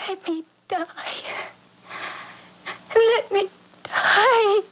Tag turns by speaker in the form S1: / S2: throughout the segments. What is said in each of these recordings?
S1: Let me die. Let me die.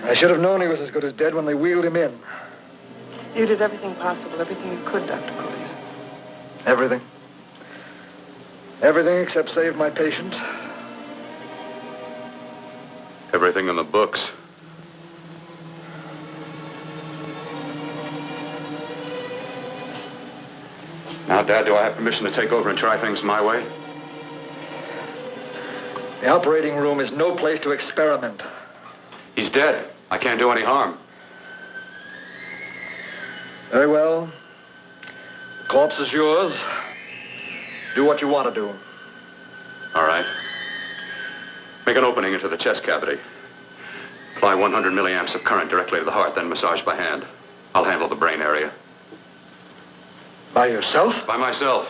S2: I should have known he was as good as dead when they wheeled him in.
S3: You did everything possible, everything you could, Dr. Cody.
S2: Everything. Everything except save my patient.
S4: Everything in the books. Now, Dad, do I have permission to take over and try things my way?
S2: The operating room is no place to experiment.
S4: He's dead. I can't do any harm.
S2: Very well. The corpse is yours. Do what you want to do.
S4: All right. Make an opening into the chest cavity. Apply 100 milliamps of current directly to the heart, then massage by hand. I'll handle the brain area.
S2: By yourself?
S4: By myself.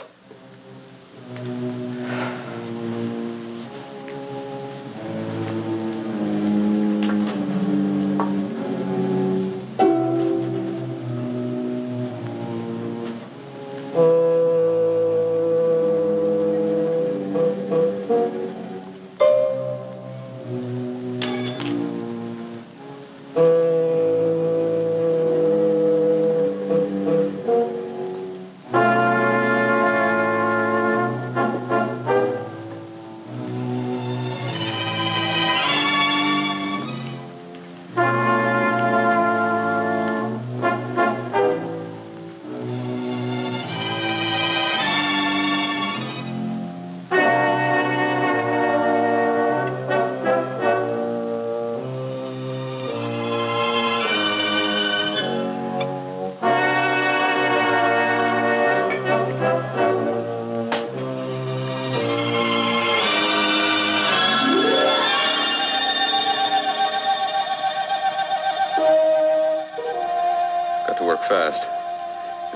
S4: Fast,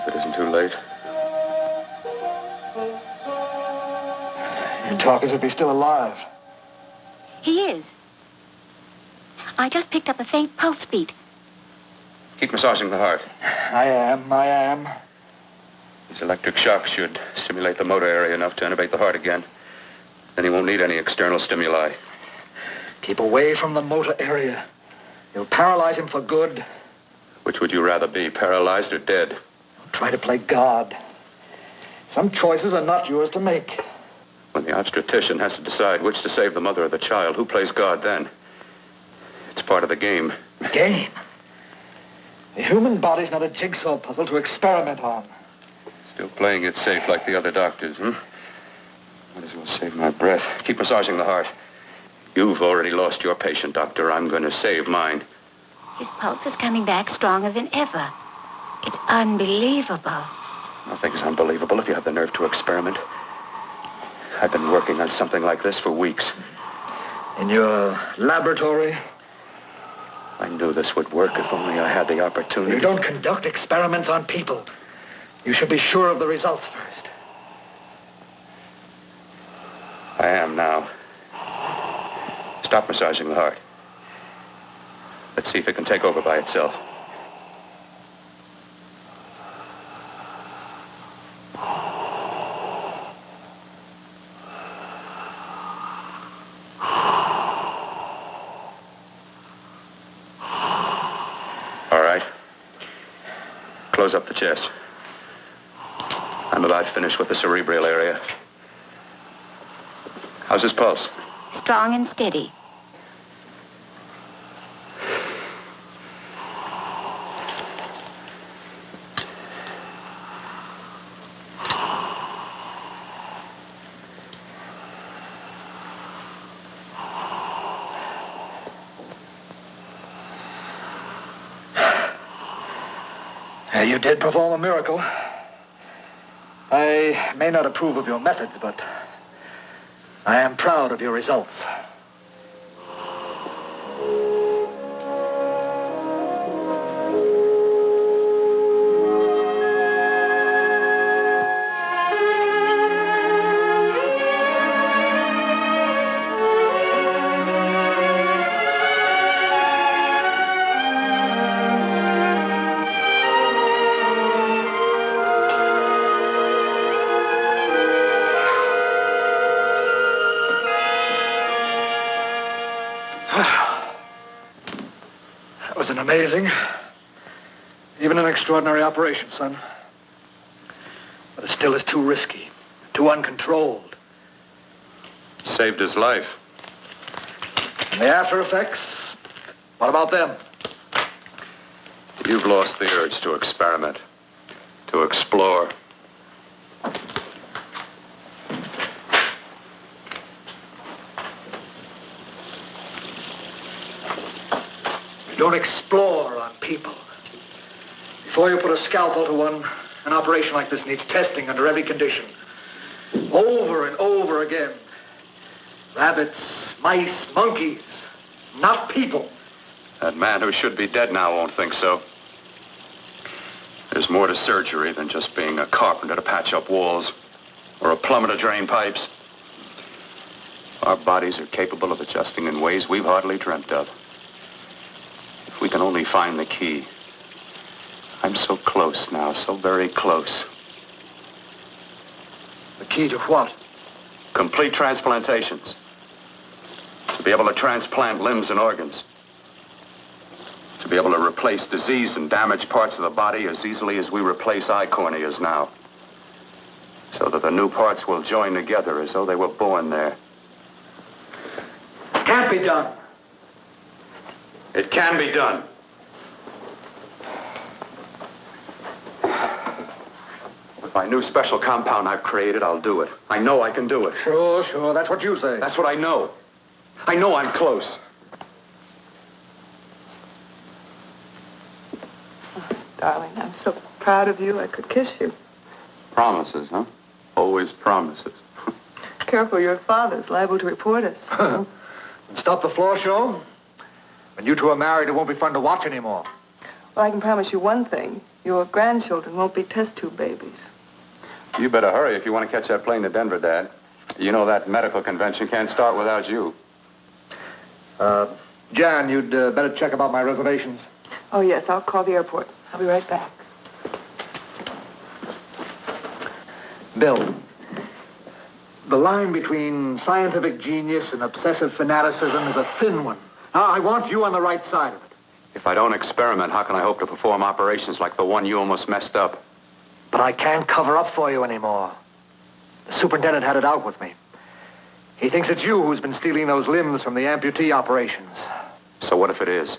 S4: if it isn't too late.
S2: You talk as if he's still alive.
S1: He is. I just picked up a faint pulse beat.
S4: Keep massaging the heart.
S2: I am.
S4: These electric shocks should stimulate the motor area enough to innervate the heart again. Then he won't need any external stimuli.
S2: Keep away from the motor area. You'll paralyze him for good.
S4: Which would you rather be, paralyzed or dead?
S2: Don't try to play God. Some choices are not yours to make.
S4: When the obstetrician has to decide which to save the mother or the child, who plays God then? It's part of the game.
S2: Game? The human body's not a jigsaw puzzle to experiment on.
S4: Still playing it safe like the other doctors, Might as well save my breath. Keep massaging the heart. You've already lost your patient, Doctor. I'm going to save mine.
S1: His pulse is coming back stronger than ever. It's unbelievable.
S4: Nothing's unbelievable if you have the nerve to experiment. I've been working on something like this for weeks.
S2: In your laboratory?
S4: I knew this would work if only I had the opportunity.
S2: You don't conduct experiments on people. You should be sure of the results first.
S4: I am now. Stop massaging the heart. Let's see if it can take over by itself. All right. Close up the chest. I'm about finished with the cerebral area. How's his pulse?
S1: Strong and steady.
S2: You did perform a miracle. I may not approve of your methods, but I am proud of your results. That was an amazing, even an extraordinary operation, son. But it still is too risky, too uncontrolled.
S4: Saved his life.
S2: And the after effects, what about them?
S4: You've lost the urge to experiment, to explore.
S2: You don't explore on people. Before you put a scalpel to one, an operation like this needs testing under every condition. Over and over again. Rabbits, mice, monkeys, not people.
S4: That man who should be dead now won't think so. There's more to surgery than just being a carpenter to patch up walls or a plumber to drain pipes. Our bodies are capable of adjusting in ways we've hardly dreamt of. If we can only find the key. I'm so close now, so very close.
S2: The key to what?
S4: Complete transplantations. To be able to transplant limbs and organs. To be able to replace diseased and damaged parts of the body as easily as we replace eye corneas now. So that the new parts will join together as though they were born there.
S2: Can't be done.
S4: It can be done. With my new special compound I've created, I'll do it. I know I can do it.
S2: Sure. That's what you say.
S4: That's what I know. I know I'm close.
S3: Darling, I'm so proud of you, I could kiss you.
S4: Promises, huh? Always promises.
S3: Careful, your father's liable to report us.
S2: And stop the floor show? When you two are married, it won't be fun to watch anymore.
S3: Well, I can promise you one thing. Your grandchildren won't be test tube babies.
S4: You better hurry if you want to catch that plane to Denver, Dad. You know that medical convention can't start without you.
S2: Jan, you'd better check about my reservations.
S3: Oh, yes, I'll call the airport. I'll be right back.
S2: Bill, the line between scientific genius and obsessive fanaticism is a thin one. Now, I want you on the right side of it.
S4: If I don't experiment, how can I hope to perform operations like the one you almost messed up?
S2: But I can't cover up for you anymore. The superintendent had it out with me. He thinks it's you who's been stealing those limbs from the amputee operations.
S4: So what if it is?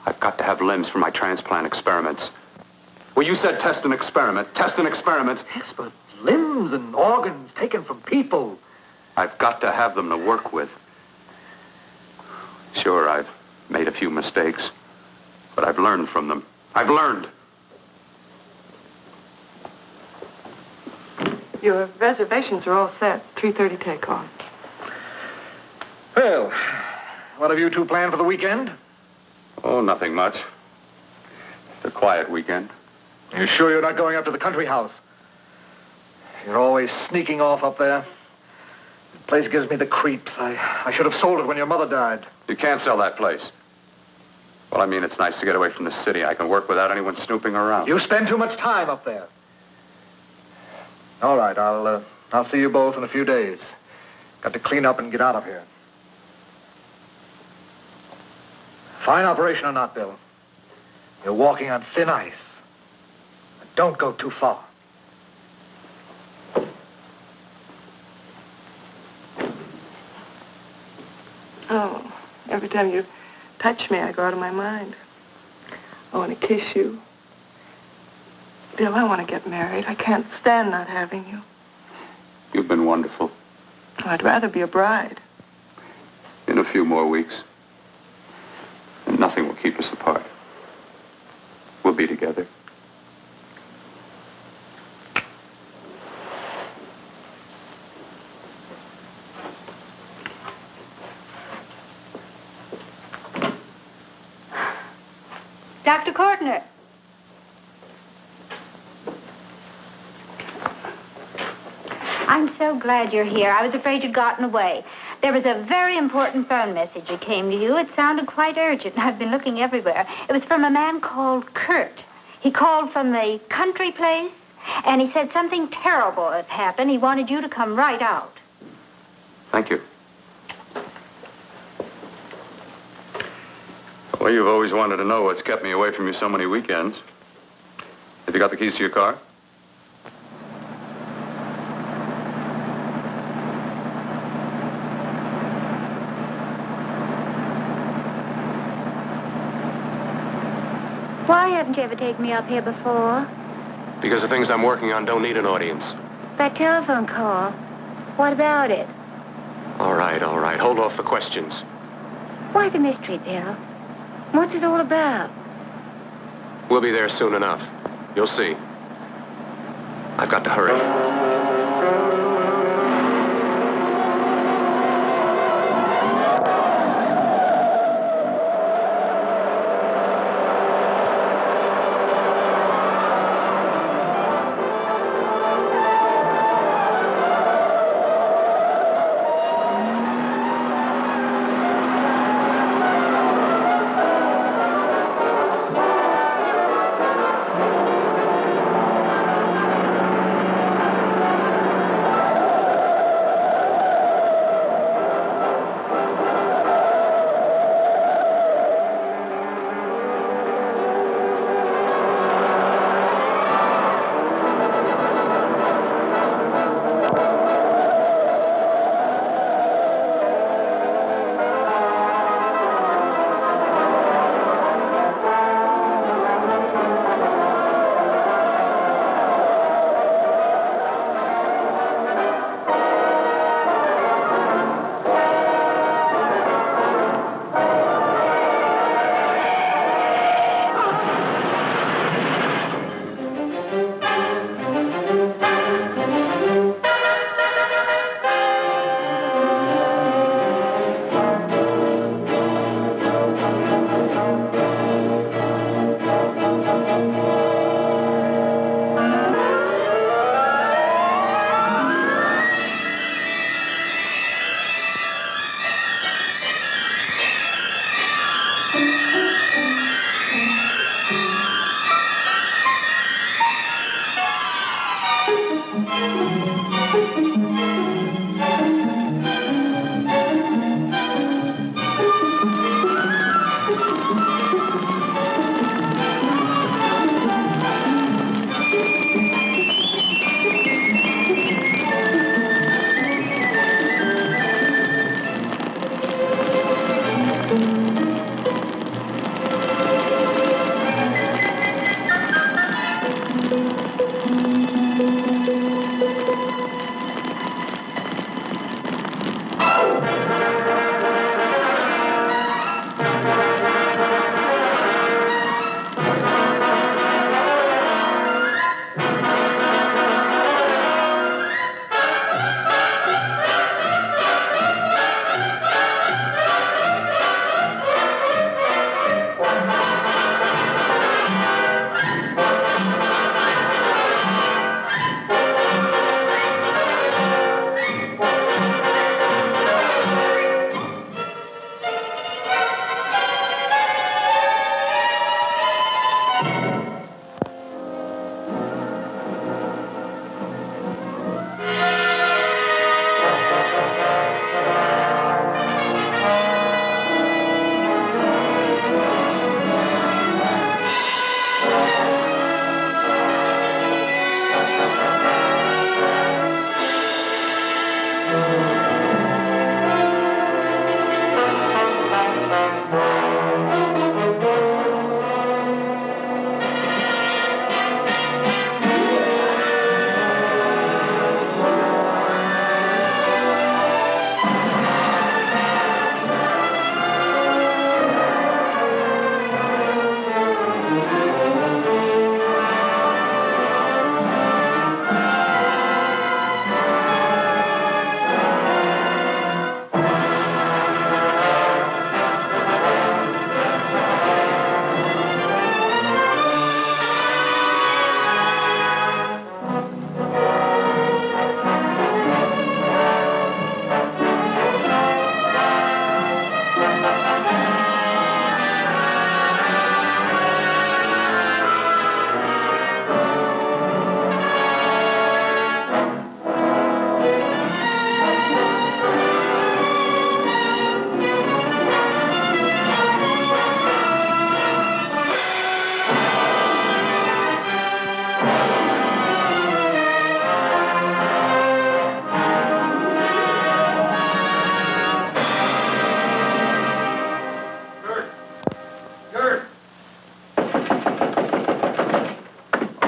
S4: I've got to have limbs for my transplant experiments. Well, you said test and experiment. Test and experiment.
S2: Yes, but limbs and organs taken from people.
S4: I've got to have them to work with. Sure, I've made a few mistakes. learned from them. I've learned.
S3: Your reservations are all set. 3:30 takeoff.
S2: Well, what have you two planned for the weekend?
S4: Oh, nothing much. It's a quiet weekend.
S2: You sure you're not going up to the country house? You're always sneaking off up there. The place gives me the creeps. I should have sold it when your mother died.
S4: You can't sell that place. Well, I mean, it's nice to get away from the city. I can work without anyone snooping around.
S2: You spend too much time up there. All right, I'll see you both in a few days. Got to clean up and get out of here. Fine operation or not, Bill. You're walking on thin ice. But don't go too far.
S3: Oh, every time you touch me, I go out of my mind. I want to kiss you. Bill, I want to get married. I can't stand not having you.
S4: You've been wonderful.
S3: I'd rather be a bride.
S4: In a few more weeks. And nothing will keep us apart. We'll be together.
S1: Dr. Cortner. I'm so glad you're here. I was afraid you'd gotten away. There was a very important phone message that came to you. It sounded quite urgent. I've been looking everywhere. It was from a man called Kurt. He called from the country place, and he said something terrible had happened. He wanted you to come right out.
S4: Thank you. Well, you've always wanted to know what's kept me away from you so many weekends. Have you got the keys to your car?
S1: Why haven't you ever taken me up here before?
S5: Because the things I'm working on don't need an audience.
S1: That telephone call. What about it?
S5: All right. Hold off the questions.
S1: Why the mystery, Bill? What's it all about?
S5: We'll be there soon enough. You'll see. I've got to hurry.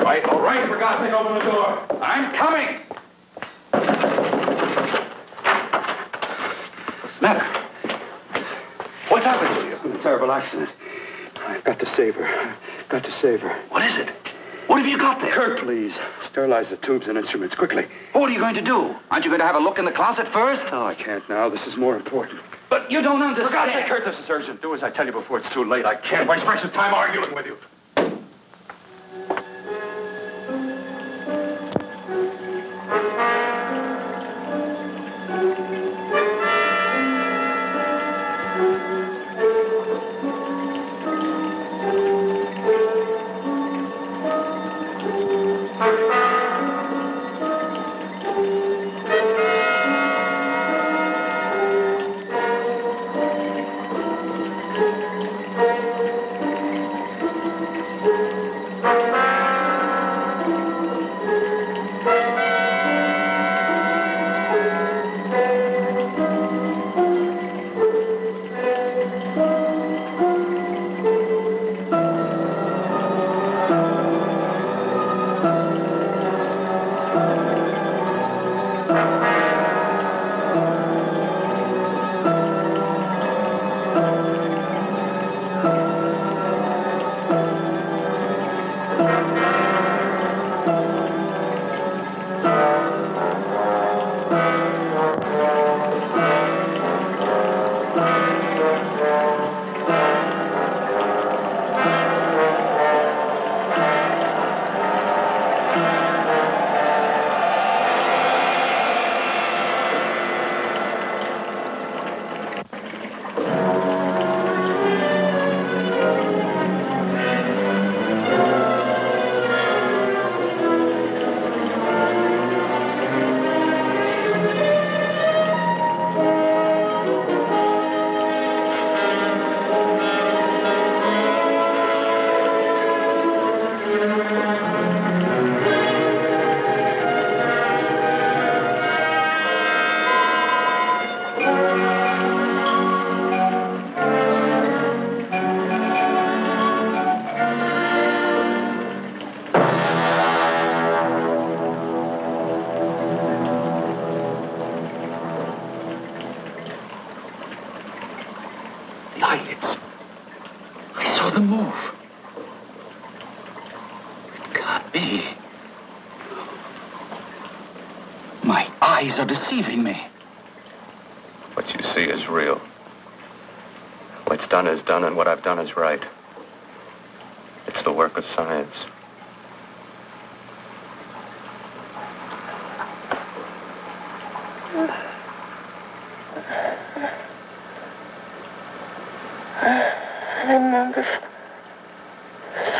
S4: all right. For God's sake, open the door. I'm coming. Matter? What's happened to you?
S6: A terrible accident. I've got to save her. Got to save her.
S4: What is it? What have you got there?
S6: Kurt, please. Sterilize the tubes and instruments, quickly.
S4: What are you going to do? Aren't you going to have a look in the closet first?
S6: No, I can't now. This is more important.
S4: But you don't understand.
S6: For God's sake, Kurt, this is urgent. Do as I tell you before it's too late. I can't waste precious time arguing with you.
S2: Lights. I saw them move. It can't be. My eyes are deceiving me.
S4: What you see is real. What's done is done, and what I've done is right. It's the work of science.
S3: I remember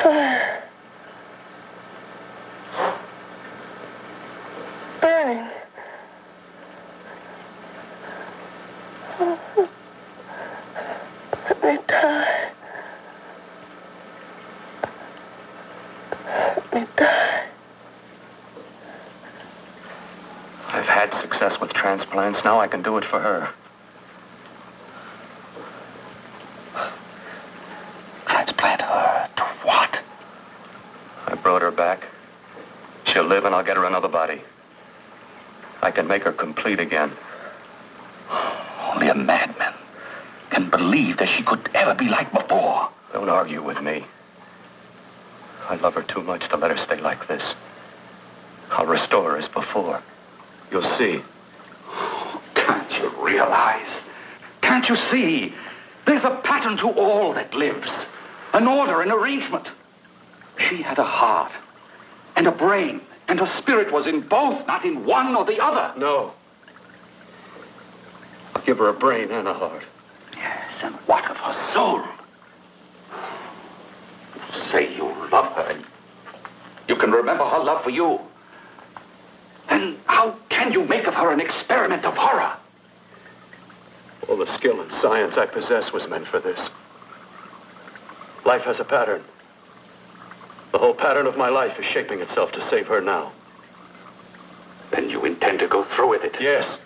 S3: fire. Burning. Let me die. Let me die.
S4: I've had success with transplants. Now I can do it for her.
S2: Transplant her to what?
S4: I brought her back. She'll live, and I'll get her another body. I can make her complete again.
S2: Only a madman can believe that she could ever be like before.
S4: Don't argue with me. I love her too much to let her stay like this. I'll restore her as before. You'll see.
S2: Can't you realize? Can't you see? There's a pattern to all that lives. An order, an arrangement. She had a heart and a brain, and her spirit was in both, not in one or the other.
S4: No. I'll give her a brain and a heart.
S2: Yes, and what of her soul? Say you love her. You can remember her love for you. Then how can you make of her an experiment of horror?
S5: All the skill and science I possess was meant for this. Life has a pattern. The whole pattern of my life is shaping itself to save her now.
S2: Then you intend to go through with it?
S5: Yes.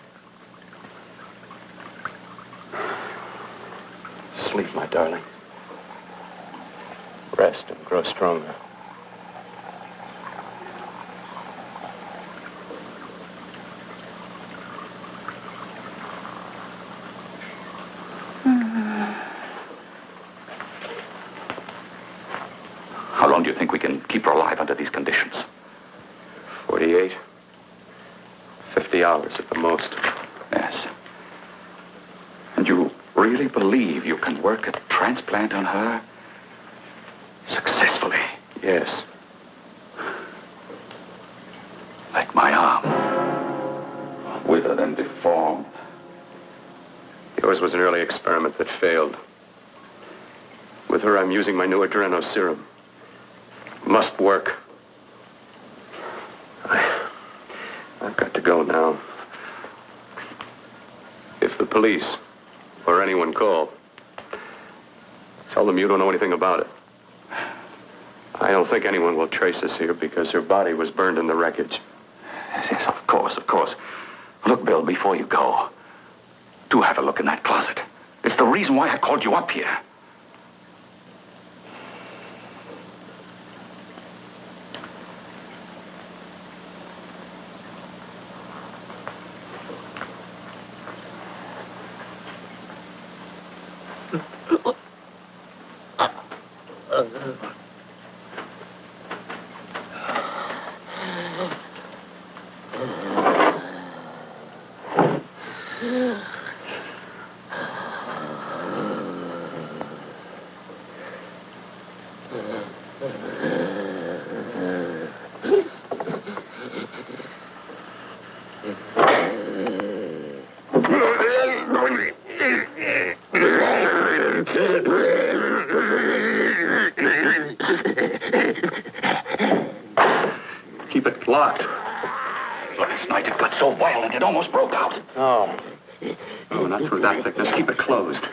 S5: Sleep, my darling. Rest and grow stronger.
S7: How long do you think we can keep her alive under these conditions?
S5: 48. 50 hours at the most.
S7: Yes. And you really believe you can work a transplant on her successfully?
S5: Yes.
S7: Like my arm. Withered and deformed.
S5: Yours was an early experiment that failed. With her, I'm using my new adreno serum. Must work. I've got to go now. If the police or anyone call, tell them you don't know anything about it. I don't think anyone will trace us here because her body was burned in the wreckage.
S7: Yes, of course, of course. Look, Bill, before you go, do have a look in that closet. It's the reason why I called you up here.
S5: Keep it locked.
S7: Last night it got so violent it almost broke out.
S5: Oh. Oh, not through that thickness. Keep it closed.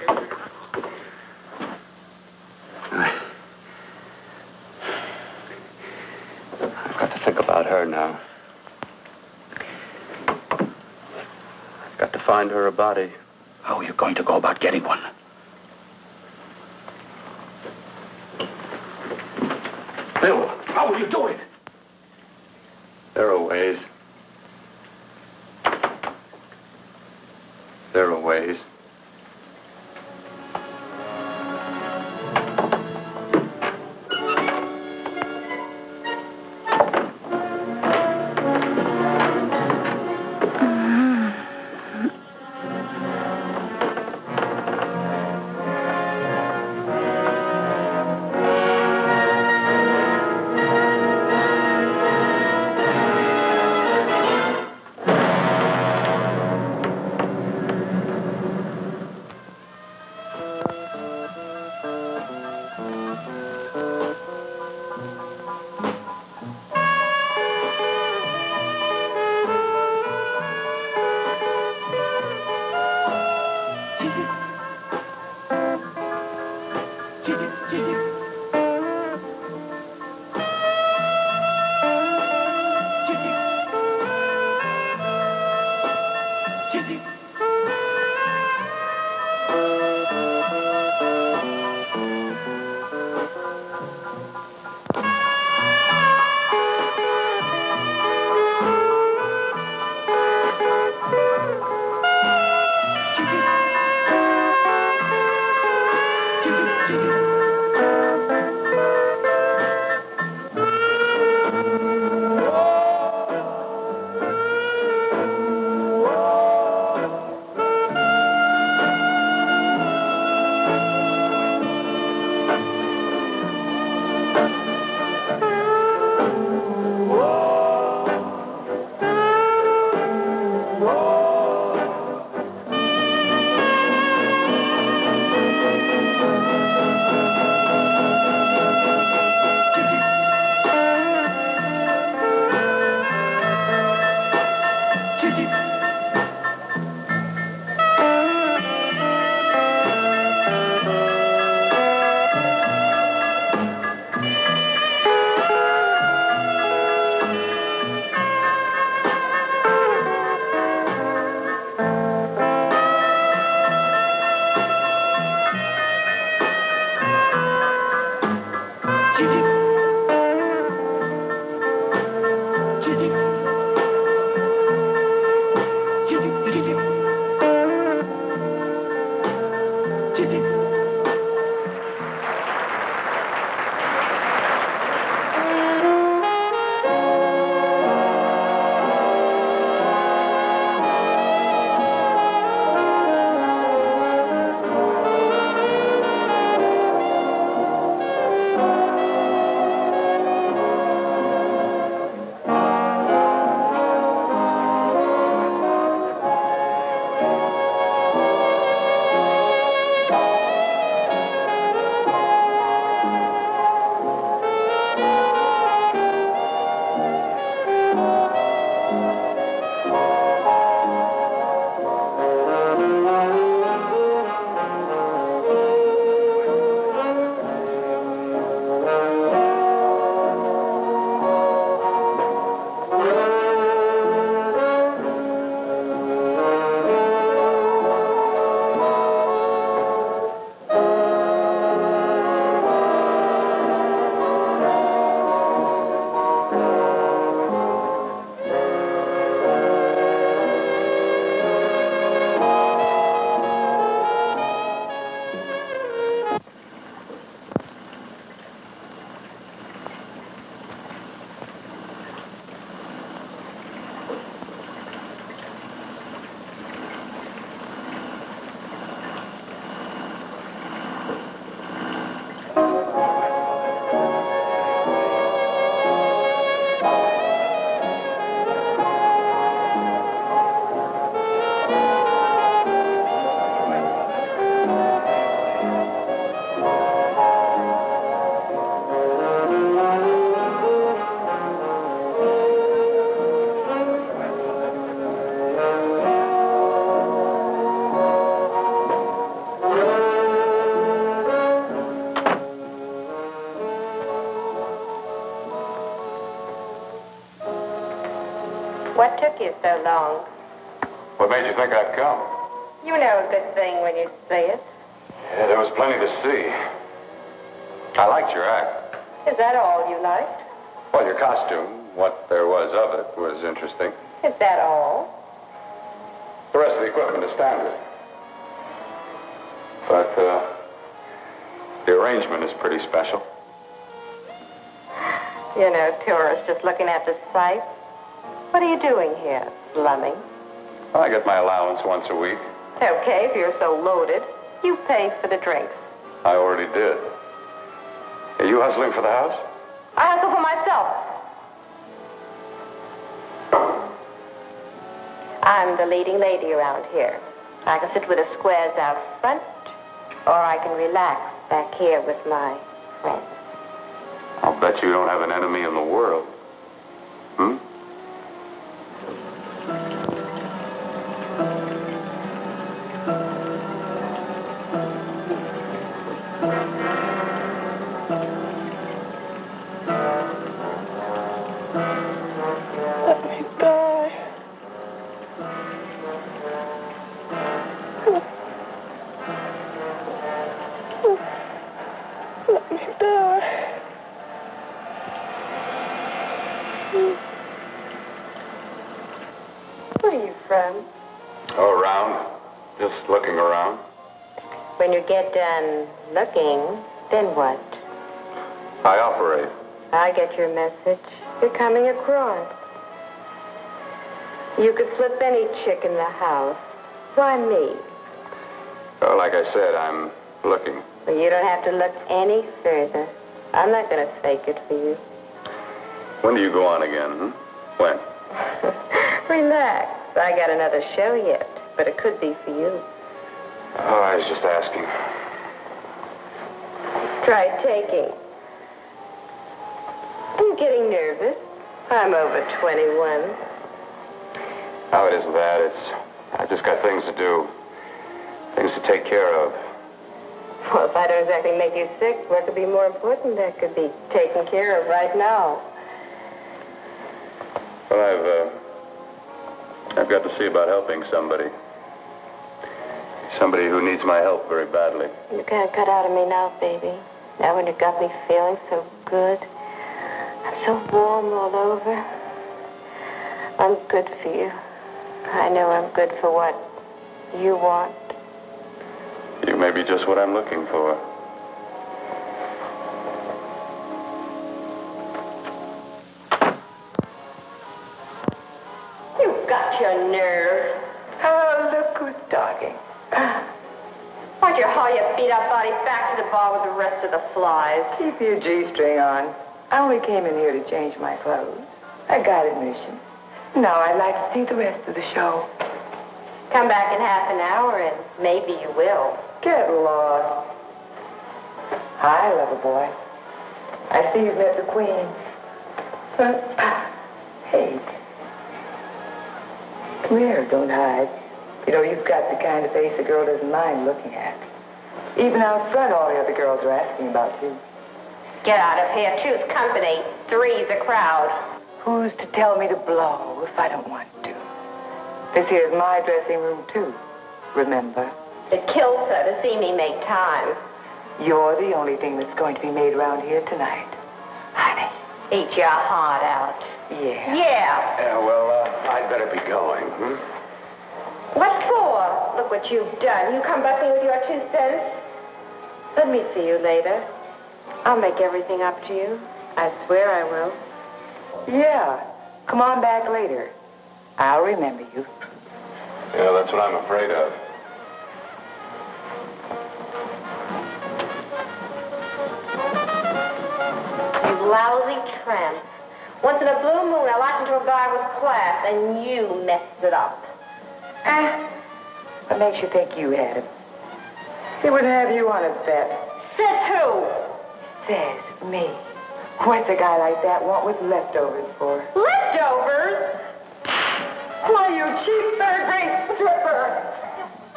S5: I've got to think about her now. I've got to find her a body.
S7: How are you going to go about getting one? Bill, how will you do it?
S5: There are ways. There are ways.
S8: What took you so long?
S4: What made you think I'd come?
S8: You know a good thing when you say it.
S4: Yeah, there was plenty to see. I liked your act.
S8: Is that all you liked?
S4: Well, your costume, what there was of it, was interesting.
S8: Is that all?
S4: The rest of the equipment is standard. But, the arrangement is pretty special.
S8: You know, tourists just looking at the sights. What are you doing here, slumming?
S4: I get my allowance once a week.
S8: Okay, if you're so loaded, you pay for the drinks.
S4: I already did. Are you hustling for the house?
S8: I hustle for myself. I'm the leading lady around here. I can sit with the squares out front, or I can relax back here with my friends.
S4: I'll bet you don't have an enemy in the world. Hmm?
S3: Let me die. Let me die.
S8: Where are you from?
S4: Oh, around. Just looking around.
S8: When you get done looking, then what?
S4: I operate.
S8: I get your message. You're coming across. You could flip any chick in the house. Why me?
S4: Oh, like I said, I'm looking.
S8: Well, you don't have to look any further. I'm not going to fake it for you.
S4: When do you go on again, hmm? When?
S8: Relax. I got another show yet, but it could be for you.
S4: Oh, I was just asking.
S8: Try taking. I'm getting nervous. I'm over 21.
S4: No, it isn't that. I've just got things to do. Things to take care of.
S8: Well, if I don't exactly make you sick, what could be more important that could be taken care of right now?
S4: Well, I've got to see about helping somebody. Somebody who needs my help very badly.
S8: You can't cut out of me now, baby. Now when you got me feeling so good. I'm so warm all over. I'm good for you. I know I'm good for what you want.
S4: You may be just what I'm looking for.
S8: You've got your nerve.
S3: Oh, look who's talking.
S8: Why'd you haul your beat-up body back to the bar with the rest of the flies?
S3: Keep your G-string on. I only came in here to change my clothes. I got admission. Now I'd like to see the rest of the show.
S8: Come back in half an hour and maybe you will.
S3: Get lost. Hi, lover boy. I see you've met the queen. Hey. Come here, don't hide. You know, you've got the kind of face a girl doesn't mind looking at. Even out front, all the other girls are asking about you.
S8: Get out of here. Choose company. Three's a crowd.
S3: Who's to tell me to blow if I don't want to? This here's my dressing room, too. Remember?
S8: It kills her to see me make time.
S3: You're the only thing that's going to be made around here tonight. Honey.
S8: Eat your heart out.
S3: Yeah.
S8: Yeah.
S4: Yeah, well, I'd better be going, hmm?
S8: What for? Look what you've done. You come busting with your 2 cents. Let me see you later. I'll make everything up to you. I swear I will.
S3: Yeah. Come on back later. I'll remember you.
S4: Yeah, that's what I'm afraid of.
S8: You lousy tramp. Once in a blue moon, I latched into a guy with class, and you messed it up.
S3: What makes you think you had him? He wouldn't have you on his bet.
S8: Says who?
S3: Says me. What's a guy like that want with leftovers for?
S8: Leftovers?
S3: Why, you cheap third-rate stripper!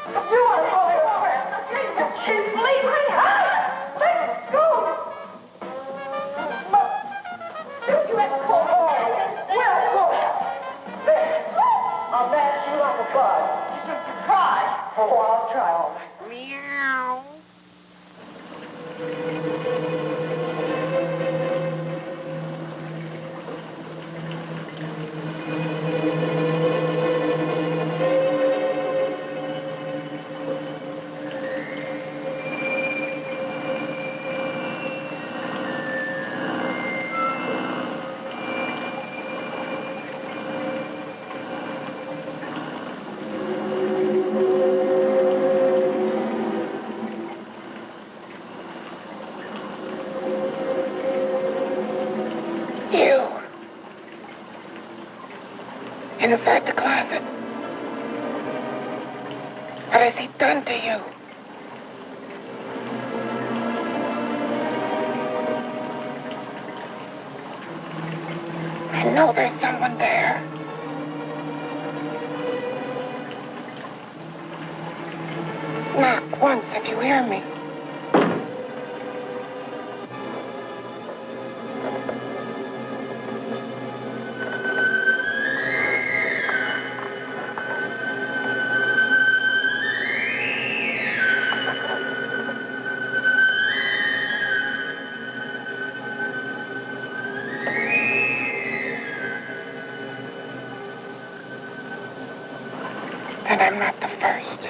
S3: You want to pull it over? You cheap leaving! Let go! You had to pull over. Well, there. Oh, I'll try all right.
S8: Meow.
S3: You. Inside the closet. What has he done to you? I know there's someone there. Knock once if you hear me. And I'm not the first.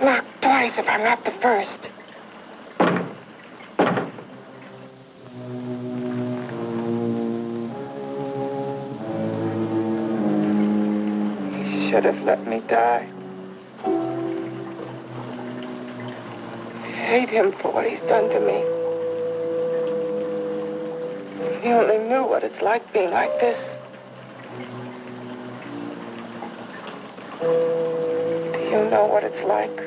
S3: Knock twice if I'm not the first. He should have let me die. I hate him for what he's done to me. If he only knew what it's like being like this. Do you know what it's like?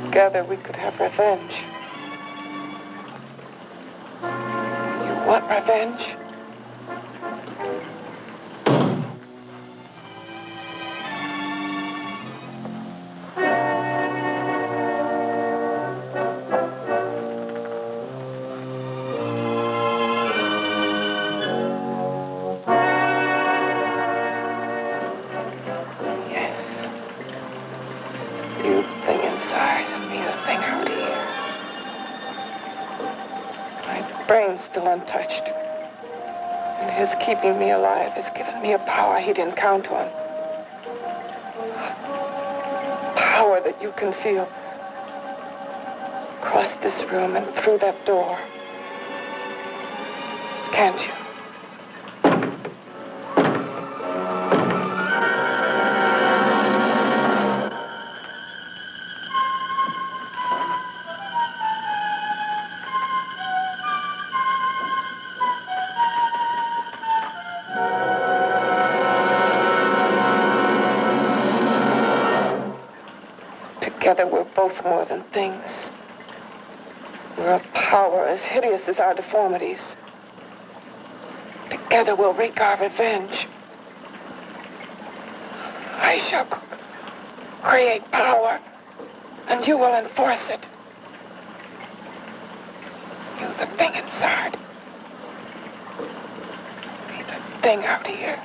S3: Together we could have revenge. You want revenge? You the thing inside and me the thing out here. My brain's still untouched. And his keeping me alive has given me a power he didn't count on. Power that you can feel. Across this room and through that door. Can't you? Together we're both more than things. We're a power as hideous as our deformities. Together we'll wreak our revenge. I shall create power, and you will enforce it. You the thing inside. Me the thing out here.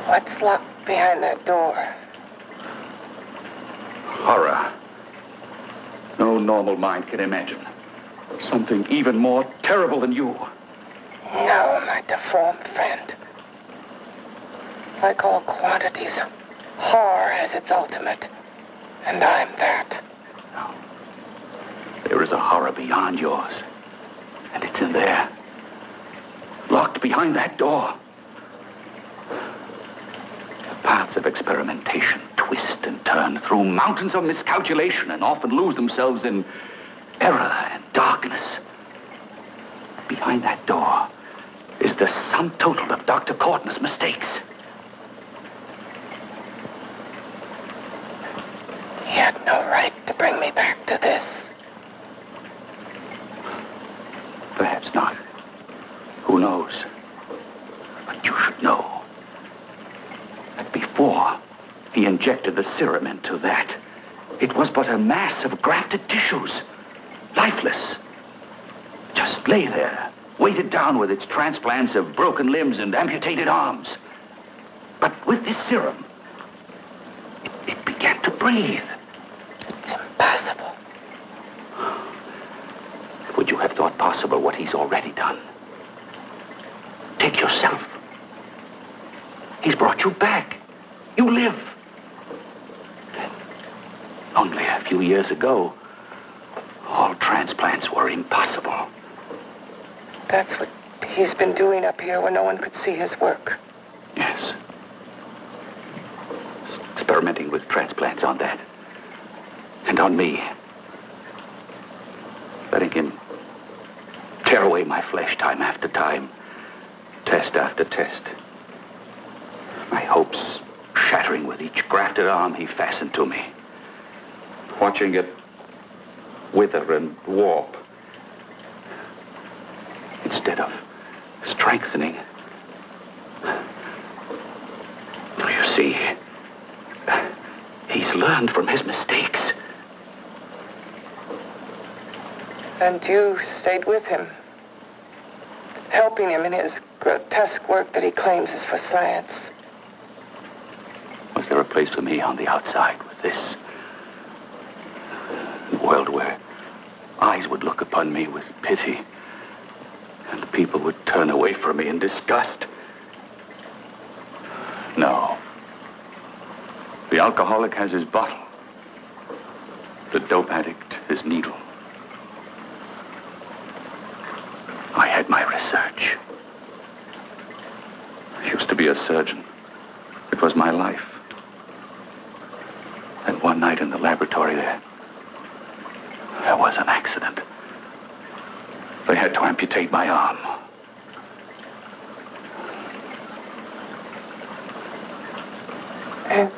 S3: What's locked behind that door?
S7: Horror. No normal mind can imagine. Something even more terrible than you.
S3: No, my deformed friend. Like all quantities, horror has its ultimate. And I'm that.
S7: No. There is a horror beyond yours. And it's in there. Locked behind that door. The paths of experimentation twist and turn through mountains of miscalculation and often lose themselves in error and darkness. Behind that door is the sum total of Dr. Courtney's mistakes.
S3: He had no right to bring me back to this.
S7: Perhaps not. Who knows? But you should know that before he injected the serum into that, it was but a mass of grafted tissues, lifeless. Just lay there, weighted down with its transplants of broken limbs and amputated arms. But with this serum, it began to breathe.
S3: It's impossible.
S7: Would you have thought possible what he's already done? Take yourself. He's brought you back. You live. Only a few years ago, all transplants were impossible.
S3: That's what he's been doing up here where no one could see his work.
S7: Yes. Experimenting with transplants on that. And on me. Letting him tear away my flesh time after time. Test after test. My hopes shattering with each grafted arm he fastened to me. Watching it wither and warp. Instead of strengthening. You see, he's learned from his mistakes.
S3: And you stayed with him, helping him in his grotesque work that he claims is for science.
S7: Was there a place for me on the outside with this? A world where eyes would look upon me with pity and people would turn away from me in disgust? No. The alcoholic has his bottle. The dope addict his needle. I had my research. I used to be a surgeon. It was my life. And one night in the laboratory there was an accident. They had to amputate my arm.
S3: And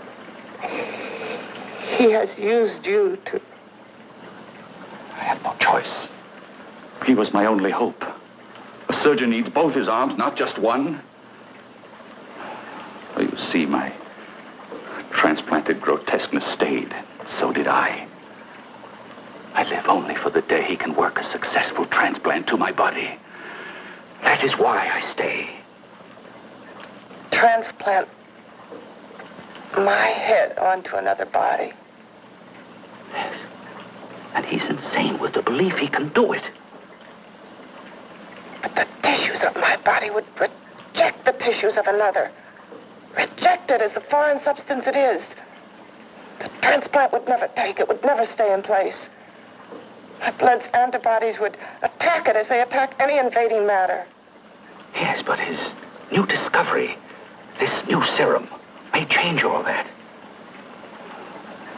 S3: he has used you to...
S7: I had no choice. He was my only hope. A surgeon needs both his arms, not just one. Well, you see, my transplanted grotesqueness stayed. So did I. I live only for the day he can work a successful transplant to my body. That is why I stay.
S3: Transplant my head onto another body.
S7: Yes. And he's insane with the belief he can do it.
S3: But the tissues of my body would reject the tissues of another. Reject it as the foreign substance it is. The transplant would never take it, would never stay in place. My blood's antibodies would attack it as they attack any invading matter.
S7: Yes, but his new discovery, this new serum, may change all that.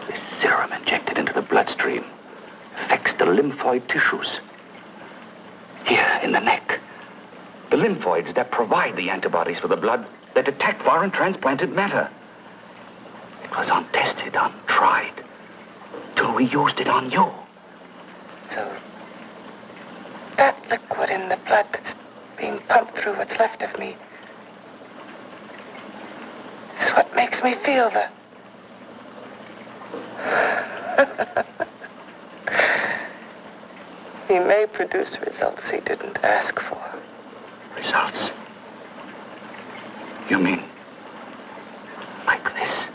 S7: This serum injected into the bloodstream affects the lymphoid tissues. Here in the neck. The lymphoids that provide the antibodies for the blood that attack foreign transplanted matter. It was untested, untried, till we used it on you.
S3: So that liquid in the blood that's being pumped through what's left of me is what makes me feel the He may produce results he didn't ask for.
S7: Results? You mean like this?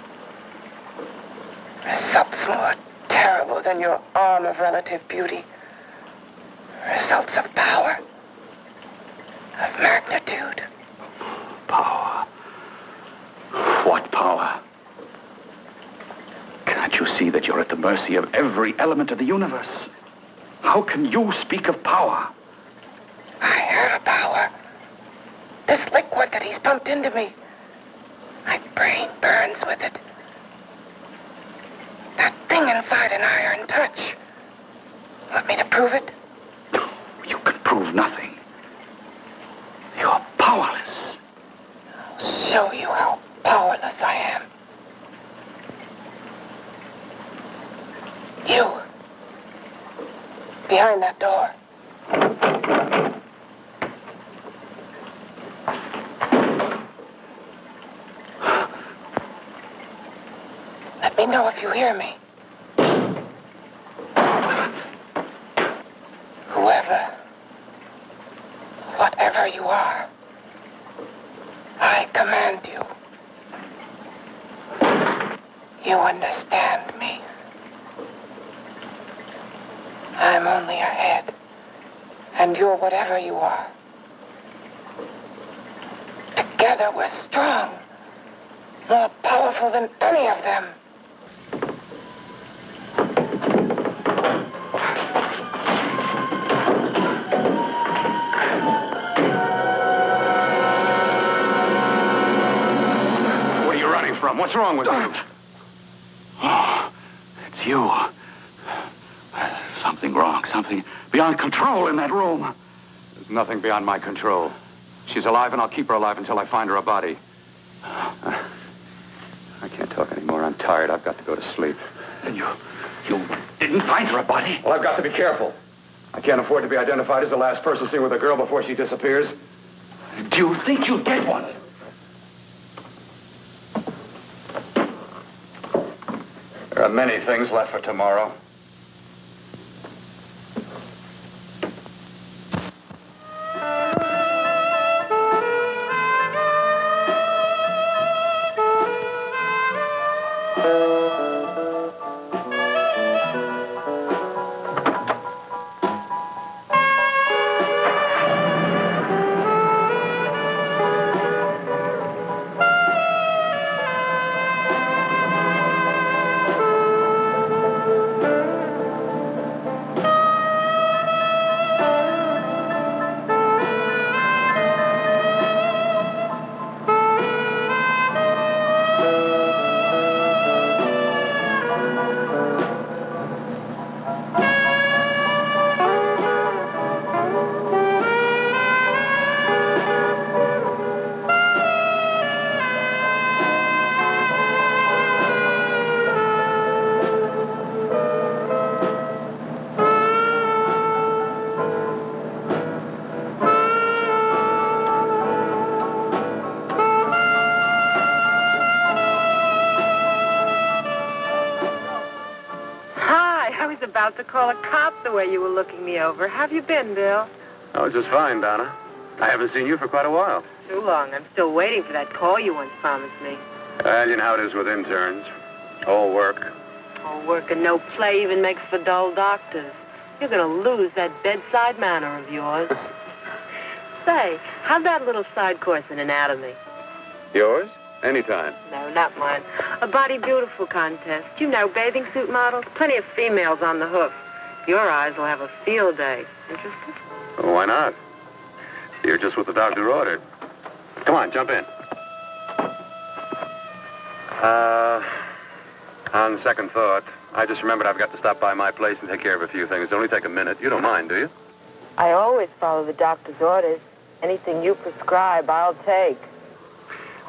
S3: Results more terrible than your arm of relative beauty. Results of power. Of magnitude.
S7: Power. What power? Can't you see that you're at the mercy of every element of the universe? How can you speak of power?
S3: I have power. This liquid that he's pumped into me. My brain burns with it. That thing inside an iron touch. Want me to prove it?
S7: You can prove nothing. You're powerless.
S3: I'll show you how powerless I am. You. Behind that door. Let me know if you hear me. Whoever, whatever you are, I command you. You understand me. I'm only a head, and you're whatever you are. Together we're strong, more powerful than any of them.
S4: What are you running from? What's wrong with you?
S7: Oh, it's you. Something wrong, something beyond control in that room.
S4: There's nothing beyond my control. She's alive, and I'll keep her alive until I find her a body. I can't talk anymore. I'm tired. I've got to go to sleep.
S7: And you didn't find her a body?
S4: Well, I've got to be careful. I can't afford to be identified as the last person seen with a girl before she disappears.
S7: Do you think you'll get one?
S4: There are many things left for tomorrow.
S9: About to call a cop the way you were looking me over. How have you been, Bill?
S4: Oh, just fine, Donna. I haven't seen you for quite a while.
S9: Too long. I'm still waiting for that call you once promised me.
S4: Well, you know how it is with interns. All work.
S9: All work and no play even makes for dull doctors. You're going to lose that bedside manner of yours. Say, how'd that little side course in anatomy?
S4: Yours? Anytime.
S9: No, not mine. A Body Beautiful contest. You know, bathing suit models. Plenty of females on the hoof. Your eyes will have a field day. Interested?
S4: Well, why not? You're just what the doctor ordered. Come on, jump in. On second thought, I just remembered I've got to stop by my place and take care of a few things. It'll only take a minute. You don't mind, do you?
S9: I always follow the doctor's orders. Anything you prescribe, I'll take.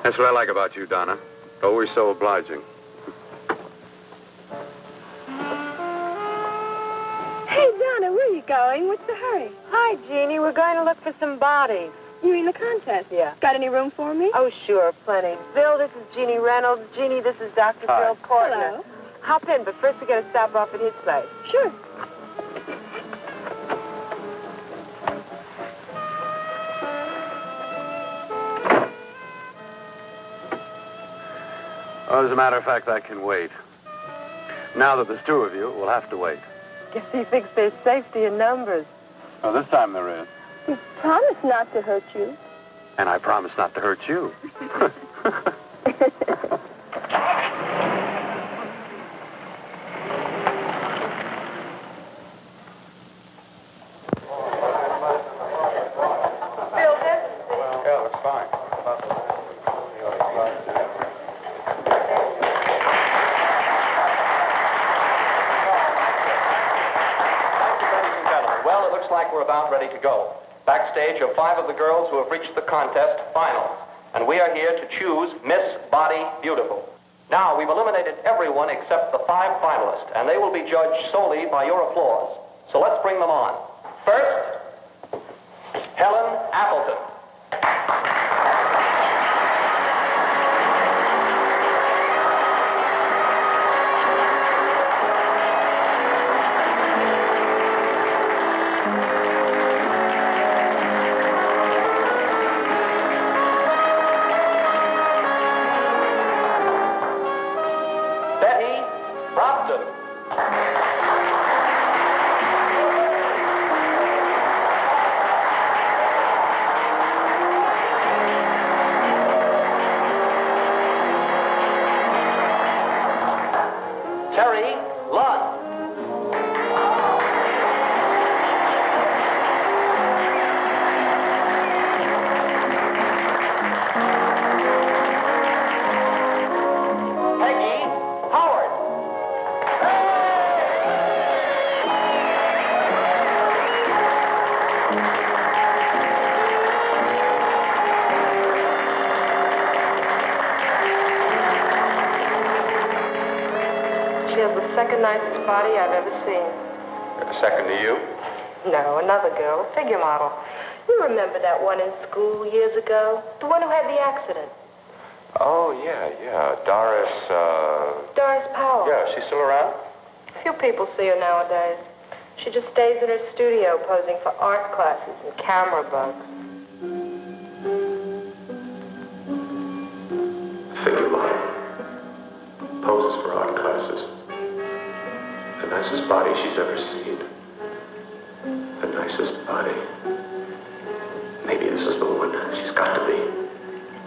S4: That's what I like about you, Donna. Always so obliging.
S8: Hey, Donna, where are you going? What's the hurry?
S9: Hi, Jeannie. We're going to look for some bodies.
S8: You mean the contest?
S9: Yeah.
S8: Got any room for me?
S9: Oh, sure, plenty. Bill, this is Jeannie Reynolds. Jeannie, this is Dr.
S4: Hi.
S9: Phil Portner.
S8: Hello.
S9: Hop in, but first we gotta stop off at his place.
S8: Sure.
S5: Well, as a matter of fact, I can wait. Now that there's two of you, we'll have to wait.
S9: Guess he thinks there's safety in numbers.
S5: Oh, this time there is.
S8: You promised not to hurt you.
S5: And I promise not to hurt you.
S4: Yeah, looks fine.
S10: Well, it looks like we're about ready to go. Backstage are 5 of the girls who have reached the contest finals. And we are here to choose Miss Body Beautiful. Now, we've eliminated everyone except the 5 finalists, and they will be judged solely by your applause. So let's bring them on. First, Helen Appleton. Betty Brompton. Terry Lund. Peggy Howard.
S8: She has the second nicest body I've ever seen.
S4: Second to you?
S8: No, another girl, a figure model. You remember that one in school years ago? The one who had the accident.
S4: Oh, yeah. Doris,
S8: Doris Powell.
S4: Yeah, she's still around?
S8: Few people see her nowadays. She just stays in her studio posing for art classes and camera bugs.
S5: Figure model. Poses for art classes. The nicest body she's ever seen. The nicest body. Maybe this is the one. She's got to be.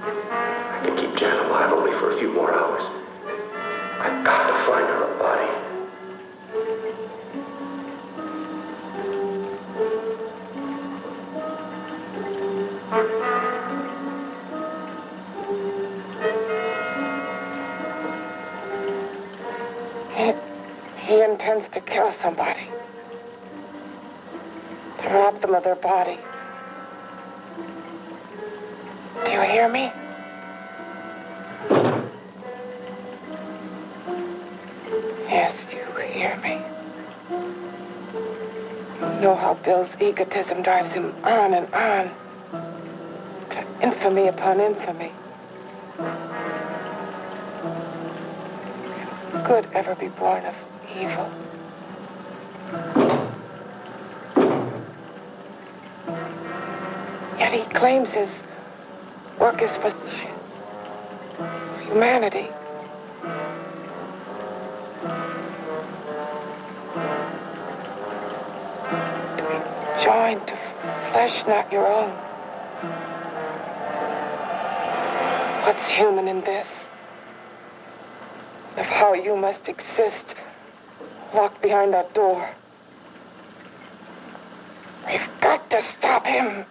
S5: I can keep Jan alive only for a few more hours. I've got to find her a body.
S3: He intends to kill somebody. To rob them of their body. Do you hear me? Yes, you hear me. You know how Bill's egotism drives him on and on. To infamy upon infamy. Can good ever be born of evil? Yet he claims his work is for science, for humanity. To be joined to flesh not your own. What's human in this? Of how you must exist, locked behind that door. We've got to stop him.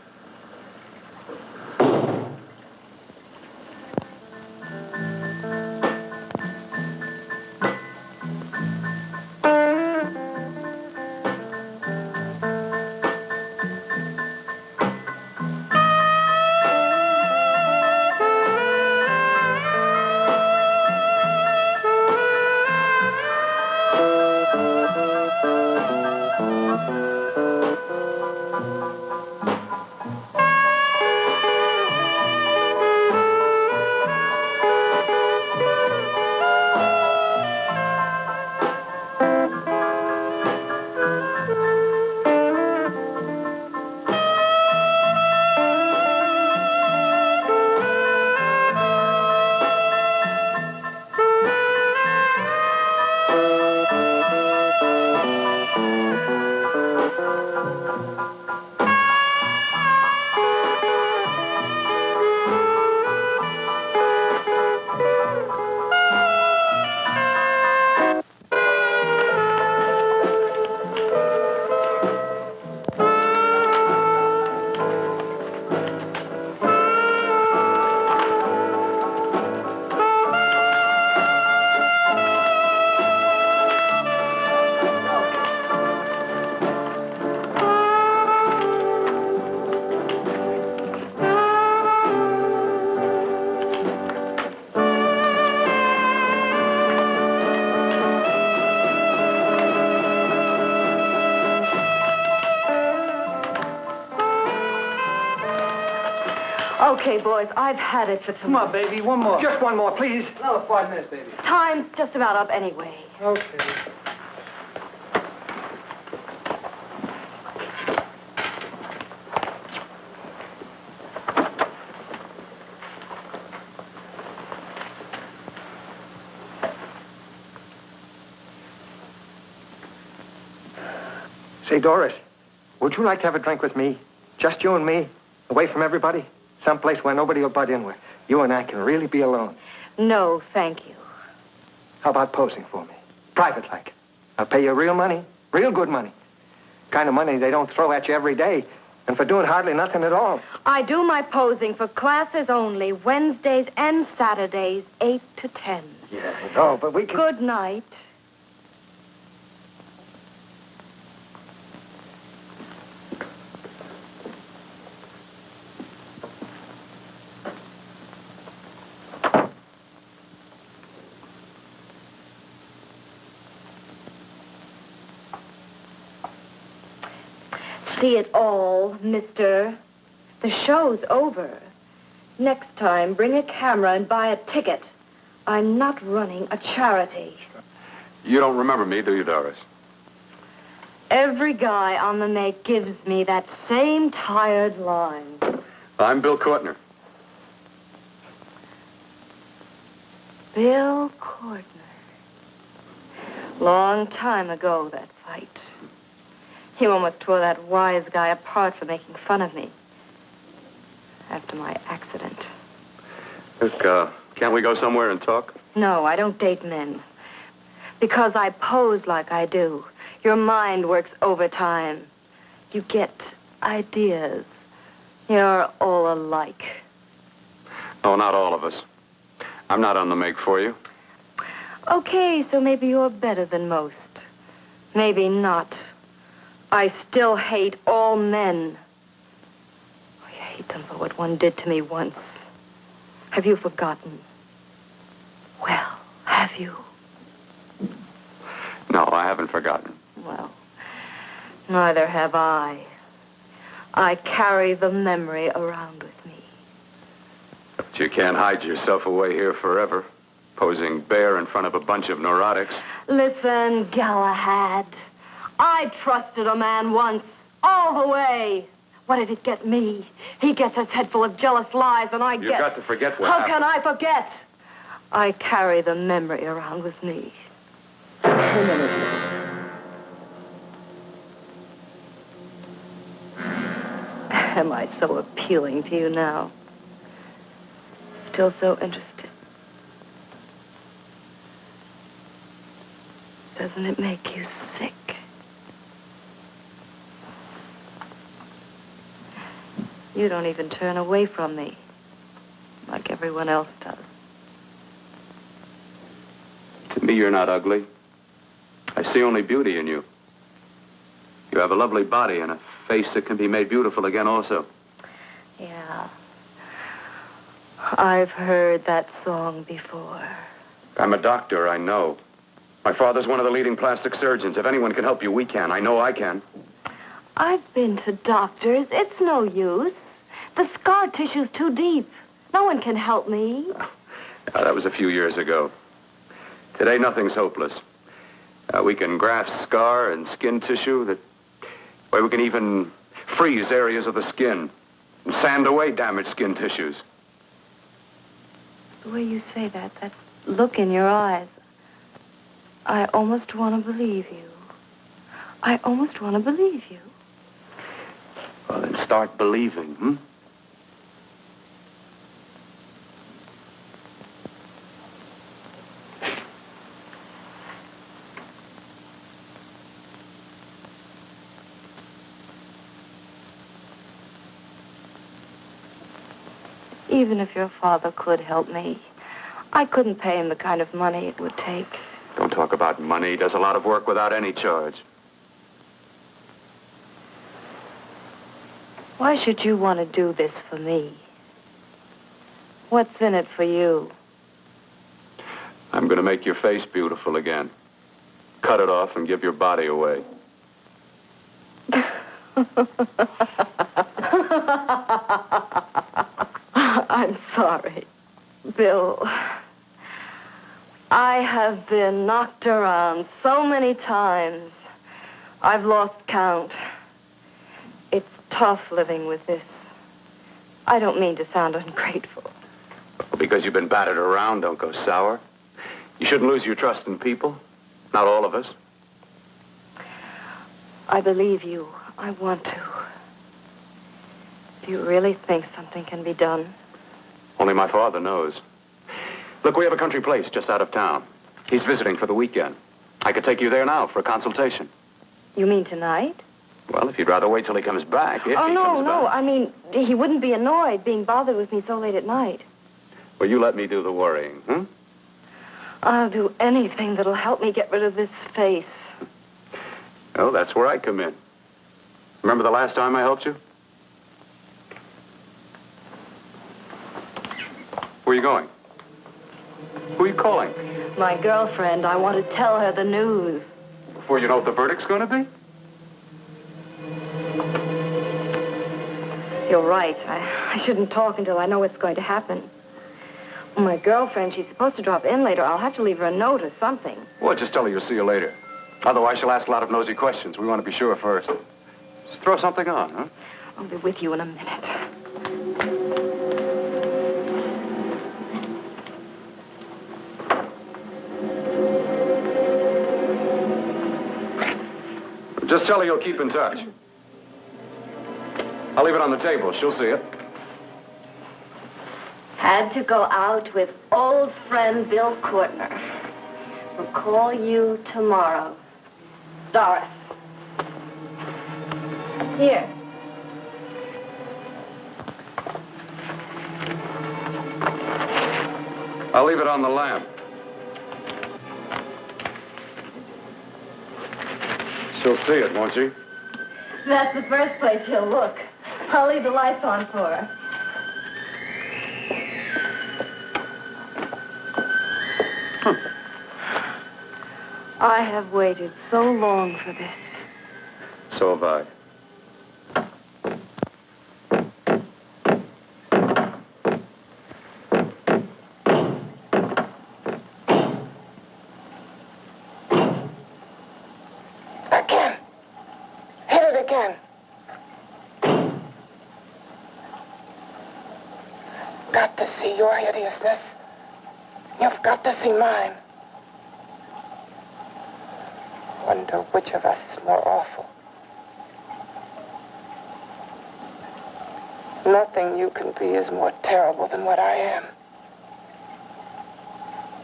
S9: Okay, boys, I've had it for tonight.
S11: Come on, baby, one more.
S2: Just one more, please.
S11: Another 5 minutes, baby.
S9: Time's just about up anyway.
S11: Okay.
S2: Say, Doris, would you like to have a drink with me? Just you and me, away from everybody? Someplace where nobody will butt in, where you and I can really be alone.
S9: No, thank you.
S2: How about posing for me? Private like. I'll pay you real money, real good money. Kind of money they don't throw at you every day, and for doing hardly nothing at all.
S9: I do my posing for classes only, Wednesdays and Saturdays, 8 to 10.
S2: Yeah, no, but we can...
S9: Good night. See it all, mister. The show's over. Next time, bring a camera and buy a ticket. I'm not running a charity.
S4: You don't remember me, do you, Doris?
S9: Every guy on the make gives me that same tired line.
S4: I'm Bill Courtner.
S9: Bill Courtner. Long time ago, that fight. You almost tore that wise guy apart for making fun of me. After my accident.
S4: Look, can't we go somewhere and talk?
S9: No, I don't date men. Because I pose like I do. Your mind works overtime. You get ideas. You're all alike.
S4: Oh, not all of us. I'm not on the make for you.
S9: Okay, so maybe you're better than most. Maybe not. I still hate all men. I hate them for what one did to me once. Have you forgotten? Well, have you?
S4: No, I haven't forgotten.
S9: Well, neither have I. I carry the memory around with me.
S4: But you can't hide yourself away here forever, posing bare in front of a bunch of neurotics.
S9: Listen, Galahad. I trusted a man once, all the way. What did it get me? He gets his head full of jealous lies, and I get...
S4: You've got to forget what
S9: How
S4: happened.
S9: can I forget? I carry the memory around with me. Am I so appealing to you now? Still so interested? Doesn't it make you sick? You don't even turn away from me, like everyone else does.
S4: To me, you're not ugly. I see only beauty in you. You have a lovely body and a face that can be made beautiful again also.
S9: Yeah. I've heard that song before.
S4: I'm a doctor, I know. My father's one of the leading plastic surgeons. If anyone can help you, we can. I know I can.
S9: I've been to doctors. It's no use. The scar tissue's too deep. No one can help me.
S4: That was a few years ago. Today, nothing's hopeless. We can graft scar and skin tissue. Well, we can even freeze areas of the skin and sand away damaged skin tissues.
S9: The way you say that look in your eyes, I almost want to believe you. I almost want to believe you.
S4: Well, then start believing, hmm?
S9: Even if your father could help me, I couldn't pay him the kind of money it would take.
S4: Don't talk about money. He does a lot of work without any charge.
S9: Why should you want to do this for me? What's in it for you?
S4: I'm going to make your face beautiful again. Cut it off and give your body away.
S9: I'm sorry. Bill, I have been knocked around so many times. I've lost count. It's tough living with this. I don't mean to sound ungrateful.
S4: Well, because you've been battered around, don't go sour. You shouldn't lose your trust in people. Not all of us.
S9: I believe you. I want to. Do you really think something can be done?
S4: Only my father knows. Look, we have a country place just out of town. He's visiting for the weekend. I could take you there now for a consultation.
S9: You mean tonight?
S4: Well, if you'd rather wait till he comes back. If he comes back.
S9: I mean, he wouldn't be annoyed being bothered with me so late at night.
S4: Well, you let me do the worrying, hmm?
S9: I'll do anything that'll help me get rid of this face.
S4: Oh, that's where I come in. Remember the last time I helped you? Where are you going? Who are you calling?
S9: My girlfriend. I want to tell her the news.
S4: Before you know what the verdict's going to be?
S9: You're right. I shouldn't talk until I know what's going to happen. My girlfriend, she's supposed to drop in later. I'll have to leave her a note or something.
S4: Well, just tell her you'll see you later. Otherwise, she'll ask a lot of nosy questions. We want to be sure first. Just throw something on, huh?
S9: I'll be with you in a minute.
S4: Just tell her you'll keep in touch. I'll leave it on the table. She'll see it.
S9: Had to go out with old friend Bill Courtner. We'll call you tomorrow. Doris. Here.
S4: I'll leave it on the lamp. She'll see it, won't she?
S9: That's the first place she'll look. I'll leave the lights on for her. I have waited so long for this.
S4: So have I.
S3: Again. Hit it again. Got to see your hideousness. You've got to see mine. Wonder which of us is more awful. Nothing you can be is more terrible than what I am.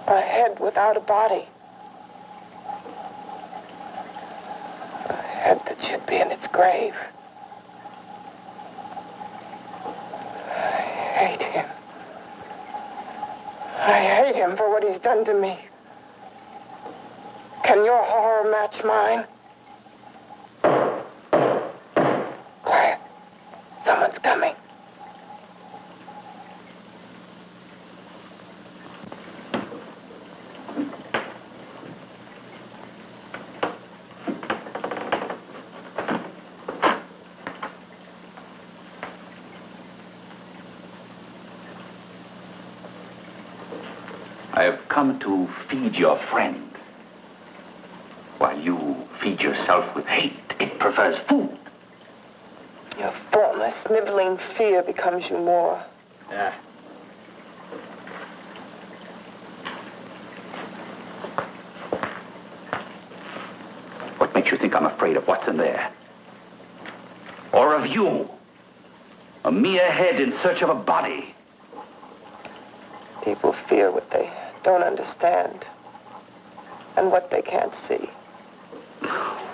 S3: A head without a body. A head that should be in its grave. I hate him. I hate him for what he's done to me. Can your horror match mine? Quiet. Someone's coming.
S7: I have come to feed your friend. While you feed yourself with hate, it prefers food.
S3: Your formless, sniveling fear becomes you more.
S7: Yeah. What makes you think I'm afraid of what's in there? Or of you? A mere head in search of a body.
S3: People fear what they don't understand and what they can't see.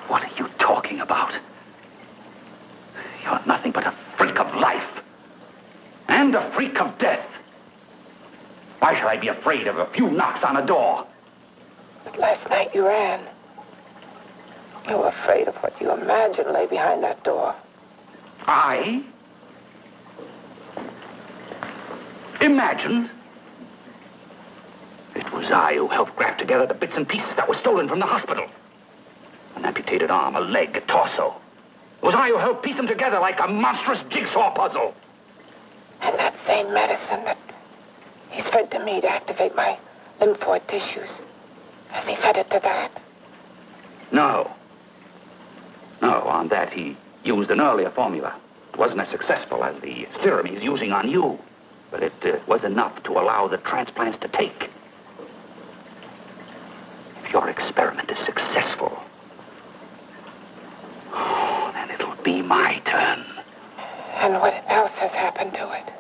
S7: What are you talking about? You're nothing but a freak of life. And a freak of death. Why should I be afraid of a few knocks on a door?
S3: But last night you ran. You were afraid of what you imagined lay behind that door.
S7: I? Imagined? It was I who helped grab together the bits and pieces that were stolen from the hospital. An amputated arm, a leg, a torso. It was I who helped piece them together like a monstrous jigsaw puzzle.
S3: And that same medicine that he's fed to me to activate my lymphoid tissues. Has he fed it to that?
S7: No. No, on that he used an earlier formula. It wasn't as successful as the serum he's using on you, but it was enough to allow the transplants to take. If your experiment is successful, then it'll be my turn.
S3: And what else has happened to it?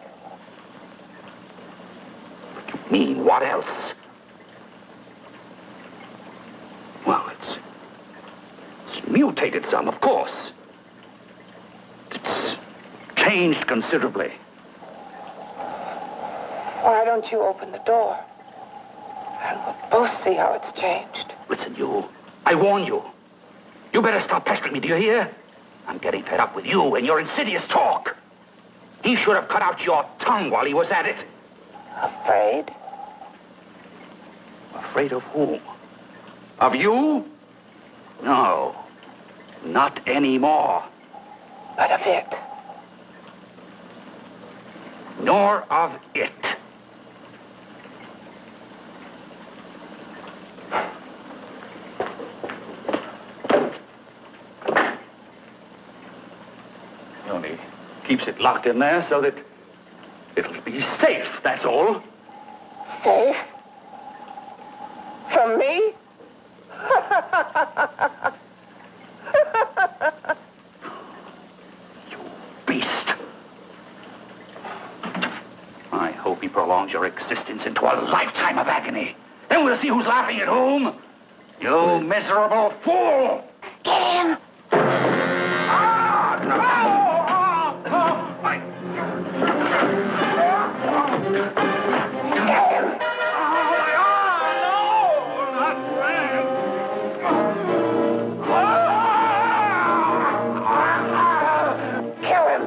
S7: What do you mean, what else? Well, it's mutated some, of course. It's changed considerably.
S3: Why don't you open the door? And we'll both see how it's changed.
S7: Listen, you. I warn you. You better stop pestering me, do you hear? I'm getting fed up with you and your insidious talk. He should have cut out your tongue while he was at it.
S3: Afraid?
S7: Afraid of whom? Of you? No. Not anymore.
S3: But of it.
S7: Nor of it. He only keeps it locked in there so that it'll be safe, that's all.
S3: Safe? From me?
S7: You beast. I hope he prolongs your existence into a lifetime of agony. Then we'll see who's laughing at whom. You miserable fool!
S1: Get him!
S7: Ah, no!
S3: Kill him!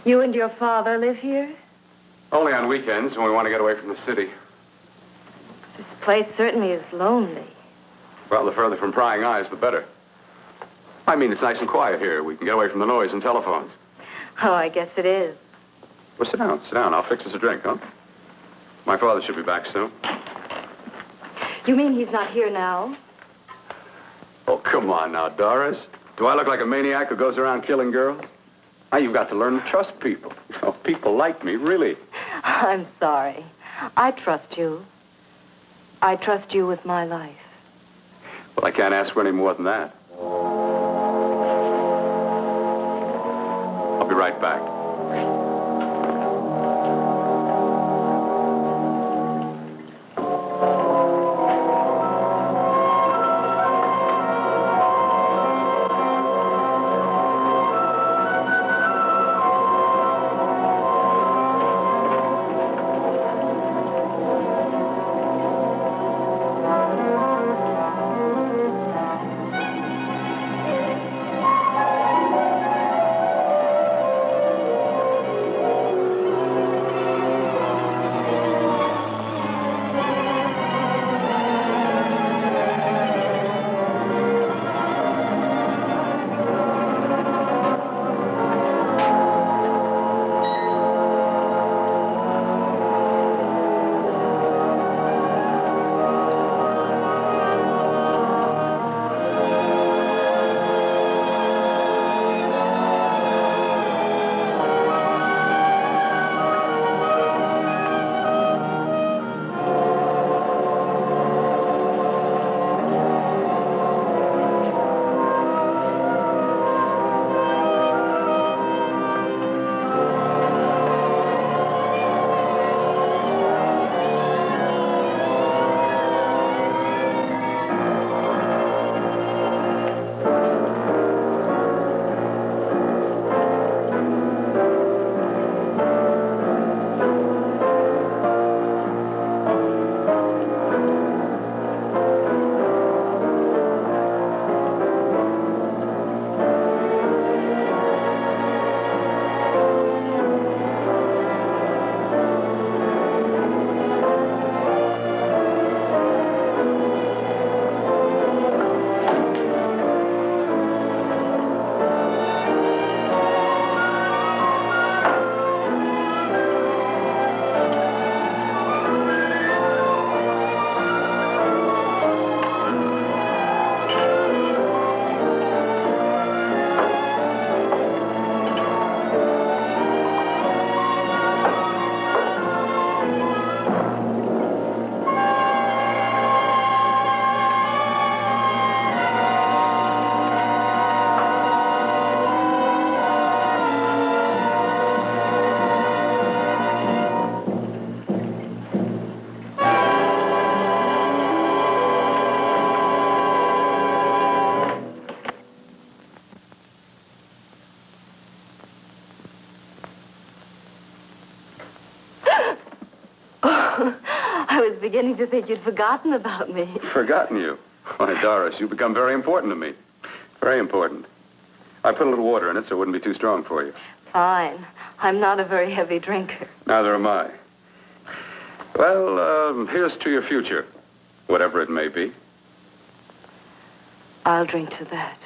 S9: You and your father live here?
S4: Only on weekends when we want to get away from the city.
S9: This place certainly is lonely.
S4: Well, the further from prying eyes, the better. I mean, it's nice and quiet here. We can get away from the noise and telephones.
S9: Oh, I guess it is.
S4: Well, sit down. Sit down. I'll fix us a drink, huh? My father should be back soon.
S9: You mean he's not here now?
S4: Oh, come on now, Doris. Do I look like a maniac who goes around killing girls? Now, you've got to learn to trust people. Oh, people like me, really.
S9: I'm sorry. I trust you. I trust you with my life.
S4: Well, I can't ask for any more than that. I'll be right back.
S9: I was beginning to think you'd forgotten about me.
S4: Forgotten you? Why, Doris, you've become very important to me. Very important. I put a little water in it so it wouldn't be too strong for you.
S9: Fine. I'm not a very heavy drinker.
S4: Neither am I. Well, here's to your future, whatever it may be.
S9: I'll drink to that.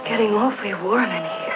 S9: Getting awfully warm in here.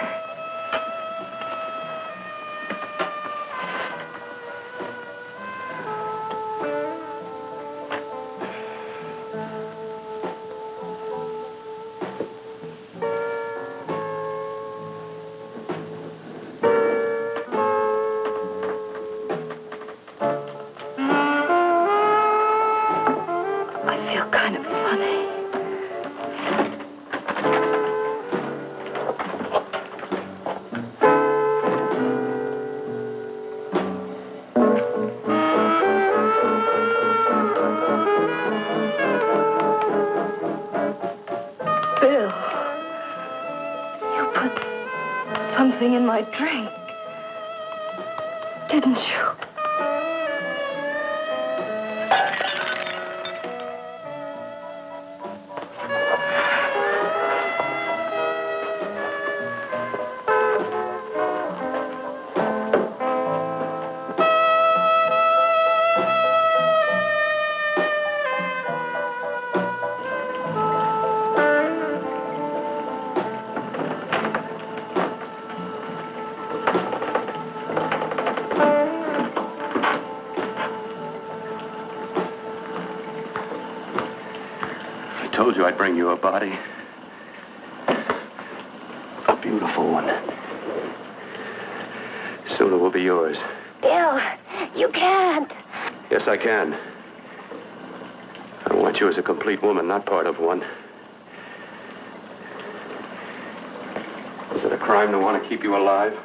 S9: something in my drink. Didn't you?
S4: I told you I'd bring you a body. A beautiful one. Soon it will be yours.
S1: Bill, you can't.
S4: Yes, I can. I want you as a complete woman, not part of one. Is it a crime to want to keep you alive?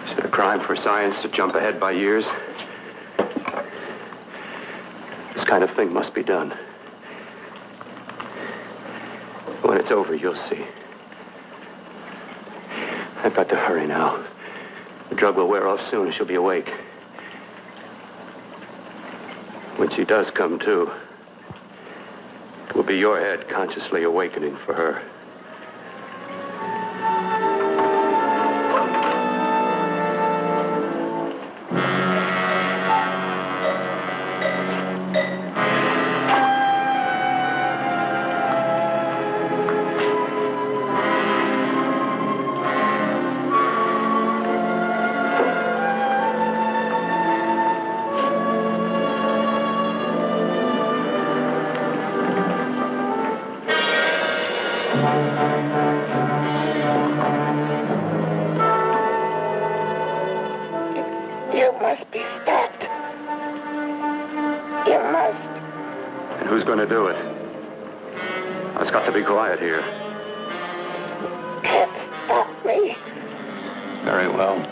S4: Is it a crime for science to jump ahead by years? This kind of thing must be done. When it's over, you'll see. I've got to hurry now. The drug will wear off soon and she'll be awake. When she does come to, it will be your head consciously awakening for her.
S3: You must be stopped. You must.
S4: And who's going to do it? It's got to be quiet here.
S3: Can't stop me.
S4: Very well.